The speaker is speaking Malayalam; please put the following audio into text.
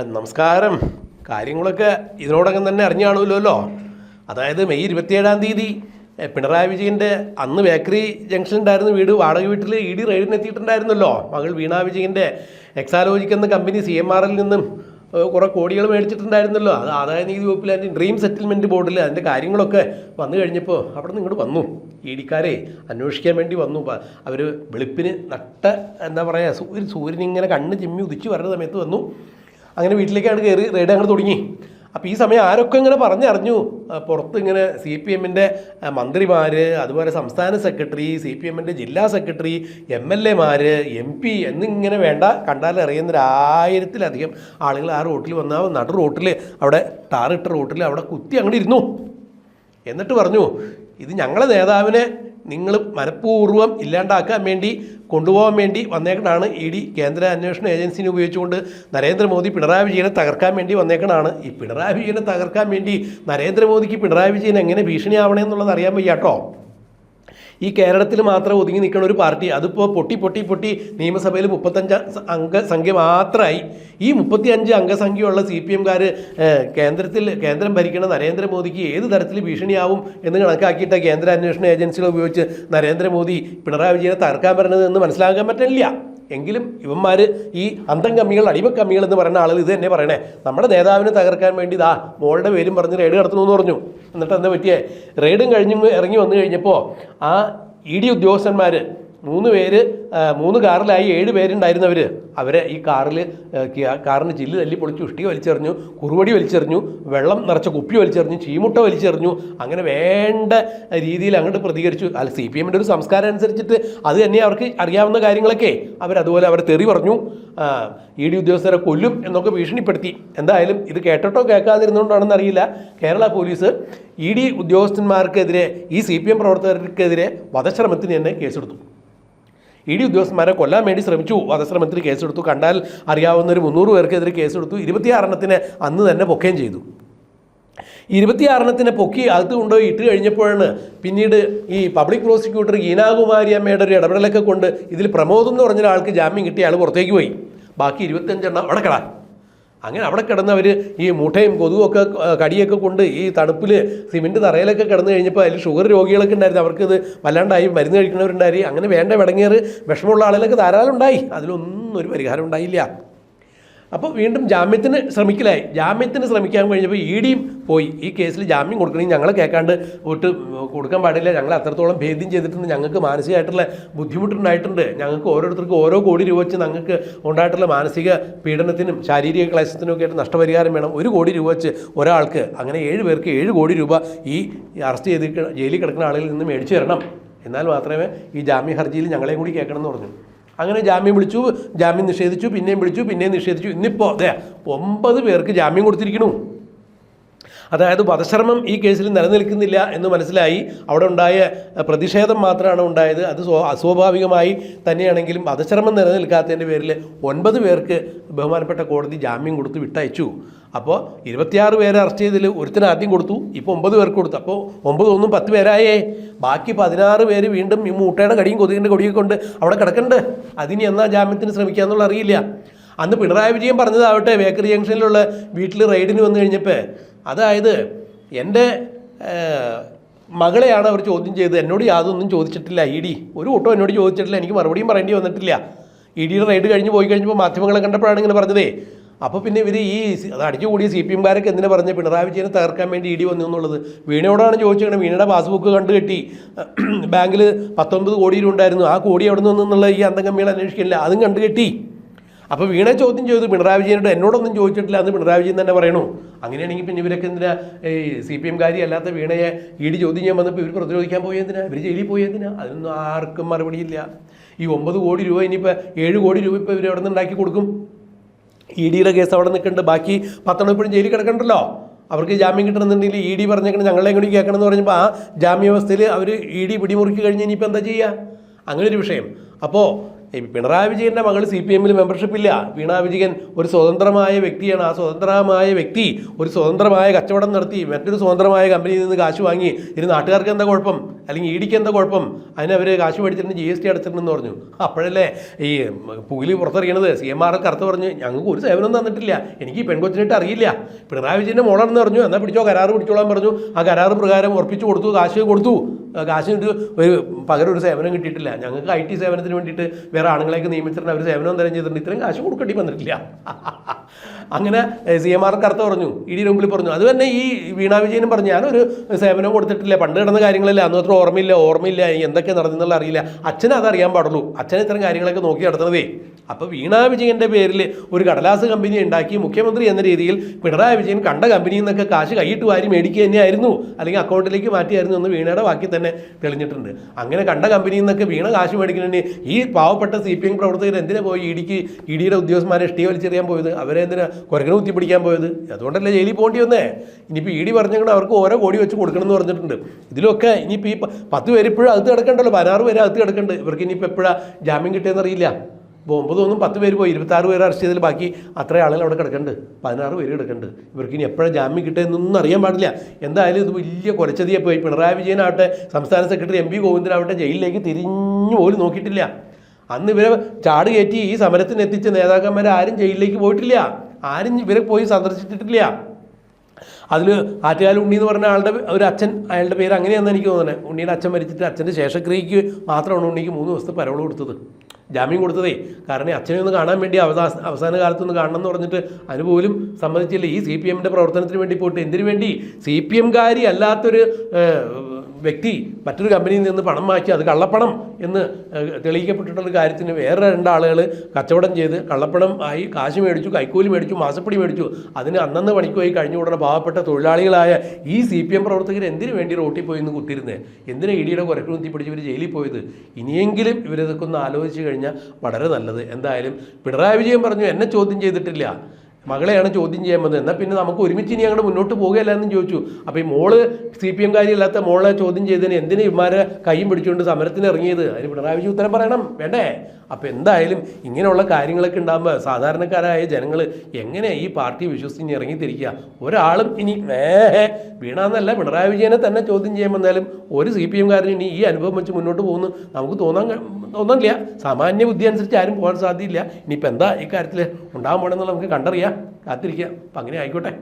നമസ്കാരം. കാര്യങ്ങളൊക്കെ ഇതിനോടകം തന്നെ അറിഞ്ഞു കാണുമല്ലോ. അതായത് മെയ് 27 പിണറായി വിജയൻ്റെ അന്ന് ബേക്കറി ജംഗ്ഷനുണ്ടായിരുന്ന വീട് വാടക വീട്ടിൽ ഇ.ഡി. റെയ്ഡിന് എത്തിയിട്ടുണ്ടായിരുന്നല്ലോ. മകൾ വീണ വിജയൻ്റെ എക്സാലോജിക് എന്ന കമ്പനി CMRൽ നിന്നും കുറേ കോടികൾ മേടിച്ചിട്ടുണ്ടായിരുന്നല്ലോ. അത് ആദായ നികുതി വകുപ്പിൽ അതിൻ്റെ ഡ്രീം സെറ്റിൽമെൻറ്റ് ബോർഡിൽ അതിൻ്റെ കാര്യങ്ങളൊക്കെ വന്നു കഴിഞ്ഞപ്പോൾ അവിടെ നിന്ന് ഇങ്ങോട്ട് വന്നു. ഇ.ഡിക്കാരെ അന്വേഷിക്കാൻ വേണ്ടി വന്നു. അവർ വെളുപ്പിന് എന്താ പറയുക, സൂര്യനിങ്ങനെ കണ്ണ് ചിമ്മി ഉദിച്ച് വരുന്ന സമയത്ത് വന്നു. അങ്ങനെ വീട്ടിലേക്കാണ് കയറി റെയ്ഡ് അങ്ങോട്ട് തുടങ്ങി. അപ്പോൾ ഈ സമയം ആരൊക്കെ ഇങ്ങനെ പറഞ്ഞറിഞ്ഞു, പുറത്ത് ഇങ്ങനെ CPMൻ്റെ മന്ത്രിമാർ, അതുപോലെ സംസ്ഥാന സെക്രട്ടറി, CPMൻ്റെ ജില്ലാ സെക്രട്ടറി, MLA മാർ, MP എന്നിങ്ങനെ വേണ്ട കണ്ടാൽ അറിയുന്ന 1000-ലധികം ആളുകൾ ആ റോട്ടിൽ വന്ന നടു റോട്ടിൽ അവിടെ ടാറിട്ട റോട്ടിൽ അവിടെ കുത്തി അങ്ങോട്ട് ഇരുന്നു. എന്നിട്ട് പറഞ്ഞു, ഇത് ഞങ്ങളെ നേതാവിനെ നിങ്ങൾ മനഃപൂർവ്വം ഇല്ലാണ്ടാക്കാൻ വേണ്ടി കൊണ്ടുപോകാൻ വേണ്ടി വന്നേക്കണാണ്. ED കേന്ദ്ര അന്വേഷണ ഏജൻസിനെ ഉപയോഗിച്ചുകൊണ്ട് നരേന്ദ്രമോദി പിണറായി വിജയനെ തകർക്കാൻ വേണ്ടി വന്നേക്കണാണ്. ഈ പിണറായി വിജയനെ തകർക്കാൻ വേണ്ടി നരേന്ദ്രമോദിക്ക് പിണറായി വിജയൻ എങ്ങനെ ഭീഷണിയാവണേ എന്നുള്ളത് അറിയാൻ വയ്യാട്ടോ. ഈ കേരളത്തിൽ മാത്രം ഒതുങ്ങി നിൽക്കുന്ന ഒരു പാർട്ടി, അതിപ്പോൾ പൊട്ടി നിയമസഭയിൽ 35 അംഗസംഖ്യ മാത്രമായി. ഈ 35 അംഗസംഖ്യയുള്ള CPMകാർ കേന്ദ്രം ഭരിക്കുന്ന നരേന്ദ്രമോദിക്ക് ഏത് തരത്തിൽ ഭീഷണിയാവും എന്ന് കണക്കാക്കിയിട്ട് കേന്ദ്ര അന്വേഷണ ഏജൻസികൾ ഉപയോഗിച്ച് നരേന്ദ്രമോദി പിണറായി വിജയനെ തകർക്കാൻ വരുന്നത് എന്ന് മനസ്സിലാക്കാൻ പറ്റില്ല. എങ്കിലും ഇവന്മാർ ഈ അന്തം കമ്മികൾ, അടിമക്കമ്മികൾ എന്ന് പറയുന്ന ആളുകൾ ഇത് തന്നെ പറയണേ, നമ്മുടെ നേതാവിനെ തകർക്കാൻ വേണ്ടി മോളുടെ പേരും പറഞ്ഞ് റെയ്ഡ് നടത്തണമെന്ന് പറഞ്ഞു. എന്നിട്ട് എന്താ പറ്റിയേ, റെയ്ഡും ഇറങ്ങി വന്നു കഴിഞ്ഞപ്പോൾ ആ ED ഉദ്യോഗസ്ഥന്മാർ 3 പേര് 3 കാറിലായി 7 പേരുണ്ടായിരുന്നവർ അവരെ ഈ കാറിന് ചില്ല് തല്ലി പൊളിച്ച് ഉഷ്ടിക വലിച്ചെറിഞ്ഞു, കുറുവടി വലിച്ചെറിഞ്ഞു, വെള്ളം നിറച്ച കുപ്പി വലിച്ചെറിഞ്ഞു, ചീമുട്ട വലിച്ചെറിഞ്ഞു. അങ്ങനെ വേണ്ട രീതിയിൽ അങ്ങോട്ട് പ്രതികരിച്ചു. അല്ല, CPMൻ്റെ ഒരു സംസ്കാരം അനുസരിച്ചിട്ട് അത് തന്നെ അവർക്ക് അറിയാവുന്ന കാര്യങ്ങളൊക്കെ അവരതുപോലെ അവർ തെറി പറഞ്ഞു. ED ഉദ്യോഗസ്ഥരെ കൊല്ലും എന്നൊക്കെ ഭീഷണിപ്പെടുത്തി. എന്തായാലും ഇത് കേട്ടോ കേൾക്കാതിരുന്നുകൊണ്ടാണെന്ന് അറിയില്ല, കേരള പോലീസ് ED ഉദ്യോഗസ്ഥന്മാർക്കെതിരെ, ഈ CPM പ്രവർത്തകർക്കെതിരെ വധശ്രമത്തിന് തന്നെ കേസെടുത്തു. ED ഉദ്യോഗസ്ഥന്മാരെ കൊല്ലാൻ വേണ്ടി ശ്രമിച്ചു, വധശ്രമത്തിന് കേസെടുത്തു. കണ്ടാൽ അറിയാവുന്ന ഒരു 300 പേർക്കെതിരെ കേസെടുത്തു. 26 അന്ന് തന്നെ പൊക്കുകയും ചെയ്തു. 26 പൊക്കി അകത്ത് കൊണ്ടുപോയി ഇട്ട് കഴിഞ്ഞപ്പോഴാണ് പിന്നീട് ഈ പബ്ലിക് പ്രോസിക്യൂട്ടർ ഗീനാകുമാരി അമ്മയുടെ ഒരു ഇടപെടലൊക്കെ കൊണ്ട് ഇതിൽ പ്രമോദ് എന്ന് പറഞ്ഞ ഒരാൾക്ക് ജാമ്യം കിട്ടിയ ആൾ പുറത്തേക്ക് പോയി. ബാക്കി 25 അവിടെ കിടാൻ. അങ്ങനെ അവിടെ കിടന്നവർ ഈ മുട്ടയും കൊതുകൊക്കെ കടിയൊക്കെ കൊണ്ട് ഈ തണുപ്പിൽ സിമെൻറ്റ് തറയിലൊക്കെ കിടന്നു കഴിഞ്ഞപ്പോൾ അതിൽ ഷുഗർ രോഗികളൊക്കെ ഉണ്ടായിരുന്നു. അവർക്കിത് വല്ലാണ്ടായി, മരുന്ന് കഴിക്കുന്നവരുണ്ടായി. അങ്ങനെ വേണ്ട വിടങ്ങേറ് വിഷമമുള്ള ആളുകളൊക്കെ ധാരാളം ഉണ്ടായി. അതിലൊന്നും ഒരു പരിഹാരം ഉണ്ടായില്ല. അപ്പോൾ വീണ്ടും ജാമ്യത്തിന് ശ്രമിക്കാൻ കഴിഞ്ഞപ്പോൾ EDയും പോയി, ഈ കേസിൽ ജാമ്യം കൊടുക്കണമെങ്കിൽ ഞങ്ങളെ കേൾക്കാണ്ട് വിട്ട് കൊടുക്കാൻ പാടില്ല, ഞങ്ങൾ അത്രത്തോളം ഭേദ്യം ചെയ്തിട്ടുണ്ട്, ഞങ്ങൾക്ക് മാനസികമായിട്ടുള്ള ബുദ്ധിമുട്ടുണ്ടായിട്ടുണ്ട്, ഞങ്ങൾക്ക് ഓരോരുത്തർക്കും ഓരോ കോടി രൂപ വെച്ച് ഞങ്ങൾക്ക് ഉണ്ടായിട്ടുള്ള മാനസിക പീഡനത്തിനും ശാരീരിക ക്ലേശത്തിനും ഒക്കെ ആയിട്ട് നഷ്ടപരിഹാരം വേണം. 1 കോടി രൂപ വെച്ച് ഒരാൾക്ക്. അങ്ങനെ 7 പേർക്ക് 7 കോടി രൂപ ഈ അറസ്റ്റ് ചെയ്ത് ജയിലിൽ കിടക്കുന്ന ആളുകളിൽ നിന്ന് മേടിച്ചു തരണം. എന്നാൽ മാത്രമേ ഈ ജാമ്യ ഹർജിയിൽ ഞങ്ങളെയും കൂടി കേൾക്കണം എന്ന് പറഞ്ഞു. അങ്ങനെ ജാമ്യം വിളിച്ചു, ജാമ്യം നിഷേധിച്ചു, പിന്നെയും വിളിച്ചു, പിന്നെയും നിഷേധിച്ചു. ഇന്നിപ്പോൾ 9 പേർക്ക് ജാമ്യം കൊടുത്തിരിക്കുന്നു. അതായത് വധശ്രമം ഈ കേസിൽ നിലനിൽക്കുന്നില്ല എന്ന് മനസ്സിലായി. അവിടെ ഉണ്ടായ പ്രതിഷേധം മാത്രമാണ് ഉണ്ടായത്. അത് അസ്വാഭാവികമായി തന്നെയാണെങ്കിലും വധശ്രമം നിലനിൽക്കാത്തതിൻ്റെ പേരിൽ 9 പേർക്ക് ബഹുമാനപ്പെട്ട കോടതി ജാമ്യം കൊടുത്ത് വിട്ടയച്ചു. അപ്പോൾ 26 പേരെ അറസ്റ്റ് ചെയ്തതിൽ ഒരുത്തിന് ആദ്യം കൊടുത്തു, ഇപ്പോൾ 9 പേർക്ക് കൊടുത്തു. അപ്പോൾ 9 × 10 പേരായേ. ബാക്കി 16 പേര് വീണ്ടും ഈ മൂട്ടയുടെ കടിയും കൊതുകിൻ്റെ കൊടിയൊക്കെ കൊണ്ട് അവിടെ കിടക്കുന്നുണ്ട്. അതിന് എന്നാ ജാമ്യത്തിന് ശ്രമിക്കുക എന്നുള്ള അറിയില്ല. അന്ന് പിണറായി വിജയൻ പറഞ്ഞതാവട്ടെ, ബേക്കറി ജംഗ്ഷനിലുള്ള വീട്ടിൽ റെയ്ഡിന് വന്നു കഴിഞ്ഞപ്പോൾ, അതായത് എൻ്റെ മകളെയാണ് അവർ ചോദ്യം ചെയ്തത്, എന്നോട് യാതൊന്നും ചോദിച്ചിട്ടില്ല. ED ഒരു കൂട്ടം എന്നോട് ചോദിച്ചിട്ടില്ല, എനിക്ക് മറുപടിയും പറയേണ്ടി വന്നിട്ടില്ല. EDയുടെ റെയ്ഡ് പോയി കഴിഞ്ഞപ്പോൾ മാധ്യമങ്ങളെ കണ്ടപ്പോഴാണ് ഇങ്ങനെ പറഞ്ഞതേ. അപ്പോൾ പിന്നെ ഇവർ അത് അടിച്ചുകൂടിയ CPMകാരൊക്കെ എന്തിനാ പറഞ്ഞ് പിണറായി വിജയനെ തകർക്കാൻ വേണ്ടി ED വന്നു എന്നുള്ളത്. വീണയോടാണ് ചോദിച്ചത്. വീണയുടെ പാസ്ബുക്ക് കണ്ടു കെട്ടി, ബാങ്കിൽ 19 കോടി രൂപ ഉണ്ടായിരുന്നു, ആ കോടി എവിടെ നിന്നുള്ള ഈ അന്തംകമ്മികൾ അന്വേഷിക്കില്ല, അതും കണ്ടു കെട്ടി. അപ്പോൾ വീണയെ ചോദ്യം ചെയ്തു പിണറായി വിജയനോട്, എന്നോടൊന്നും ചോദിച്ചിട്ടില്ല എന്ന് പിണറായി വിജയൻ തന്നെ പറയണു. അങ്ങനെയാണെങ്കിൽ പിന്നെ ഇവരൊക്കെ എന്തിനാ ഈ CPMകാരി അല്ലാത്ത വീണയെ ED ചോദ്യം ചെയ്യാൻ വന്നപ്പോൾ ഇവർ പ്രതിരോധിക്കാൻ പോയതിനാ, ഇവർ ജയിലിൽ പോയതിനാ? അതിനൊന്നും ആർക്കും മറുപടിയില്ല. ഈ 9 കോടി രൂപ ഇനിയിപ്പോൾ 7 കോടി രൂപ ഇപ്പോൾ ഇവർ എവിടെ നിന്ന് ഉണ്ടാക്കി കൊടുക്കും? EDയുടെ കേസ് അവിടെ നിൽക്കുന്നുണ്ട്, ബാക്കി 10 ഇപ്പോഴും ജയിലിൽ കിടക്കണ്ടല്ലോ. അവർക്ക് ജാമ്യം കിട്ടണമെന്നുണ്ടെങ്കിൽ ED പറഞ്ഞേക്കണം ഞങ്ങളെ കൂടി കേൾക്കണം എന്ന് പറഞ്ഞപ്പോൾ ആ ജാമ്യ വ്യവസ്ഥയിൽ അവർ ED പിടിമുറുക്കി കഴിഞ്ഞ് ഇനിയിപ്പോൾ എന്താ ചെയ്യുക? അങ്ങനെ ഒരു വിഷയം. അപ്പോൾ പിണറായി വിജയൻ്റെ മകൾ CPM-ൽ മെമ്പർഷിപ്പില്ല. വീണ വിജയൻ ഒരു സ്വതന്ത്രമായ വ്യക്തിയാണ്. ആ സ്വതന്ത്രമായ വ്യക്തി ഒരു സ്വതന്ത്രമായ കച്ചവടം നടത്തി മറ്റൊരു സ്വതന്ത്രമായ കമ്പനിയിൽ നിന്ന് കാശ് വാങ്ങി. ഇനി നാട്ടുകാർക്ക് എന്താ കുഴപ്പം, അല്ലെങ്കിൽ ഇഡിക്ക് എന്താ കുഴപ്പം? അതിനവർ കാശ് മേടിച്ചിട്ടുണ്ട്, GST അടച്ചിട്ടുണ്ടെന്ന് പറഞ്ഞു. അപ്പോഴല്ലേ ഈ പുകില് പുറത്തറിയണത്. CMR കറുത്ത് പറഞ്ഞു, ഞങ്ങൾക്ക് ഒരു സേവനം തന്നിട്ടില്ല, എനിക്ക് ഈ പെൺകൊച്ചിനിട്ട് അറിയില്ല, പിണറായി വിജയൻ്റെ മോളാണെന്ന് പറഞ്ഞു. എന്നാൽ പിടിച്ചോ, കരാറ് പിടിച്ചോളാൻ പറഞ്ഞു. ആ കരാറ് പ്രകാരം ഉറപ്പിച്ചു കൊടുത്തു, കാശ് കൊടുത്തു. കാശിന് ഒരു പകരം ഒരു സേവനം കിട്ടിയിട്ടില്ല. ഞങ്ങൾക്ക് IT സേവനത്തിന് വേണ്ടിയിട്ട് വേറെ ആണുങ്ങളെയൊക്കെ നിയമിച്ചിട്ടുണ്ട്, അവർ സേവനം തരം ചെയ്തിട്ടുണ്ട്, ഇത്രയും കാശ് കൊടുക്കേണ്ടി വന്നിട്ടില്ല. അങ്ങനെ CMR കറുത്ത പറഞ്ഞു, ED മുമ്പിൽ പറഞ്ഞു. അത് തന്നെ ഈ വീണ വിജയനും പറഞ്ഞു, ഞാനൊരു സേവനം കൊടുത്തിട്ടില്ല, പണ്ട് കിടന്ന കാര്യങ്ങളല്ല, അന്ന് അത്ര ഓർമ്മയില്ല എന്തൊക്കെ നടന്നെന്നുള്ള അറിയില്ല. അച്ഛന് അതറിയാൻ പാടുള്ളൂ, അച്ഛൻ ഇത്തരം കാര്യങ്ങളൊക്കെ നോക്കി നടത്തുന്നതേ. അപ്പോൾ വീണ വിജയൻ്റെ പേരിൽ ഒരു കടലാസ് കമ്പനി ഉണ്ടാക്കി മുഖ്യമന്ത്രി എന്ന രീതിയിൽ പിണറായി വിജയൻ കണ്ട കമ്പനിയിൽ നിന്നൊക്കെ കാശ് കൈയിട്ട് വാരി മേടിക്കുക തന്നെയായിരുന്നു, അല്ലെങ്കിൽ അക്കൗണ്ടിലേക്ക് മാറ്റിയായിരുന്നു എന്ന് വീണയുടെ വാക്കി തന്നെ തെളിഞ്ഞിട്ടുണ്ട്. അങ്ങനെ കണ്ട കമ്പനിയിൽ നിന്നൊക്കെ വീണ കാശ് മേടിക്കുന്നതിന് ഈ പാവപ്പെട്ട CPM പ്രവർത്തകർ എന്തിനാ പോയി EDയുടെ ഉദ്യോഗസ്ഥന്മാരെ ഇഷ്ടിക വലിച്ചെറിയാൻ പോയത്? അവരെ എന്തിനാ കുരങ്ങനെ കുത്തി പിടിക്കാൻ പോയത്? അതുകൊണ്ടല്ലേ ജയിലിൽ പോകേണ്ടി വന്നേ. ഇനിയിപ്പോൾ ED പറഞ്ഞാൽ അവർക്ക് ഓരോ കോടി വെച്ച് കൊടുക്കണം എന്ന് പറഞ്ഞിട്ടുണ്ട്. ഇതിലൊക്കെ ഇനിയിപ്പോൾ ഈ 10 പേര് ഇപ്പോഴും അകത്ത് കിടക്കണ്ടല്ലോ, 16 പേര് അകത്ത് കിടക്കുന്നുണ്ട്. ഇവർക്ക് ഇനിയിപ്പോൾ എപ്പോഴാണ് ജാമ്യം കിട്ടിയെന്ന് അറിയില്ല. ഇപ്പോൾ 9 10 പേര് പോയി, 26 പേര് അറസ്റ്റ് ചെയ്തതിൽ ബാക്കി അത്ര ആളുകൾ അവിടെ കിടക്കുന്നുണ്ട്, 16 പേര് കിടക്കുന്നുണ്ട്. ഇവർക്ക് ഇനി എപ്പോഴാണ് ജാമ്യം കിട്ടുന്നതൊന്നും അറിയാൻ പാടില്ല. എന്തായാലും ഇത് വലിയ കുറച്ചതിയെ പോയി. പിണറായി വിജയനാവട്ടെ, സംസ്ഥാന സെക്രട്ടറി MP ഗോവിന്ദനാവട്ടെ ജയിലിലേക്ക് തിരിഞ്ഞു പോലും നോക്കിയിട്ടില്ല. അന്ന് ഇവരെ ചാട് കയറ്റി ഈ സമരത്തിന് എത്തിച്ച നേതാക്കന്മാരെ ആരും ജയിലിലേക്ക് പോയിട്ടില്ല, ആരും ഇവരെ പോയി സന്ദർശിച്ചിട്ടില്ല. അതിൽ ആറ്റുകാൽ ഉണ്ണി എന്ന് പറഞ്ഞ ആളുടെ ഒരു അച്ഛൻ, അയാളുടെ പേര് അങ്ങനെയാണെന്ന് എനിക്ക് തോന്നുന്നത്. ഉണ്ണിയുടെ അച്ഛൻ മരിച്ചിട്ട് അച്ഛൻ്റെ ശേഷക്രിയയ്ക്ക് മാത്രമാണ് ഉണ്ണിക്ക് 3 ദിവസത്തെ പരോൾ കൊടുത്തത്, ജാമ്യം കൊടുത്തതേ. കാരണം അച്ഛനെ ഒന്ന് കാണാൻ വേണ്ടി അവസാന കാലത്തൊന്ന് കാണണം എന്ന് പറഞ്ഞിട്ട് അതിനുപോലും സമ്മതിച്ചില്ല. ഈ CPM-ൻ്റെ പ്രവർത്തനത്തിന് വേണ്ടി പോയിട്ട് എന്തിനു വേണ്ടി? CPM-കാരി അല്ലാത്തൊരു വ്യക്തി മറ്റൊരു കമ്പനിയിൽ നിന്ന് പണം വാങ്ങി, അത് കള്ളപ്പണം എന്ന് തെളിയിക്കപ്പെട്ടിട്ടുള്ള കാര്യത്തിന് വേറെ 2 ആളുകൾ കച്ചവടം ചെയ്ത് കള്ളപ്പണം ആയി കാശ് മേടിച്ചു, കൈക്കൂലി മേടിച്ചു, മാസപ്പടി മേടിച്ചു. അതിന് അന്നന്ന് പണിക്ക് പോയി കഴിഞ്ഞു കൂടുന്ന പാവപ്പെട്ട തൊഴിലാളികളായ ഈ CPM പ്രവർത്തകർ എന്തിനു വേണ്ടി റോട്ടിൽ പോയി നിന്ന് കുത്തിരുന്നത്? എന്തിനാണ് EDയുടെ കുരക്ക് കുത്തി പിടിച്ച് ഇവർ ജയിലിൽ പോയത്? ഇനിയെങ്കിലും ഇവരിതൊക്കെ ഒന്ന് ആലോചിച്ച് കഴിഞ്ഞാൽ വളരെ നല്ലത്. എന്തായാലും പിണറായി വിജയൻ പറഞ്ഞു, എന്നെ ചോദ്യം ചെയ്തിട്ടില്ല, മകളെയാണ് ചോദ്യം ചെയ്യാൻ വന്നത്, എന്നാൽ പിന്നെ നമുക്ക് ഒരുമിച്ച് ഇനി അങ്ങോട്ട് മുന്നോട്ട് പോകുകയല്ല എന്ന് ചോദിച്ചു. അപ്പോൾ ഈ മോള് CPM-കാരി അല്ലാത്ത മോളെ ചോദ്യം ചെയ്തതിന് എന്തിനാ ഇവന്മാരെ കൈയും പിടിച്ചുകൊണ്ട് സമരത്തിന് ഇറങ്ങിയത്? അതിന് പിണറായി വിജയൻ ഉത്തരം പറയണം, വേണ്ടേ? അപ്പോൾ എന്തായാലും ഇങ്ങനെയുള്ള കാര്യങ്ങളൊക്കെ ഉണ്ടാകുമ്പോൾ സാധാരണക്കാരായ ജനങ്ങൾ എങ്ങനെ ഈ പാർട്ടി വിശ്വസിച്ച് ഇറങ്ങിത്തിരിക്കുക? ഒരാളും ഇനി വീണാന്നല്ല, പിണറായി വിജയനെ തന്നെ ചോദ്യം ചെയ്യാൻ വന്നാലും ഒരു CPM-കാരന് ഇനി ഈ അനുഭവം വെച്ച് മുന്നോട്ട് പോകുന്നു നമുക്ക് തോന്നില്ല. സാമാന്യ ബുദ്ധി അനുസരിച്ച് ആരും പോകാൻ സാധ്യതയില്ല. ഇനിയിപ്പോൾ എന്താ ഈ കാര്യത്തിൽ ഉണ്ടാകാൻ പോകണമെന്നുള്ള നമുക്ക് കണ്ടറിയാം, കാത്തിരിക്കാം. അപ്പം അങ്ങനെ ആയിക്കോട്ടെ.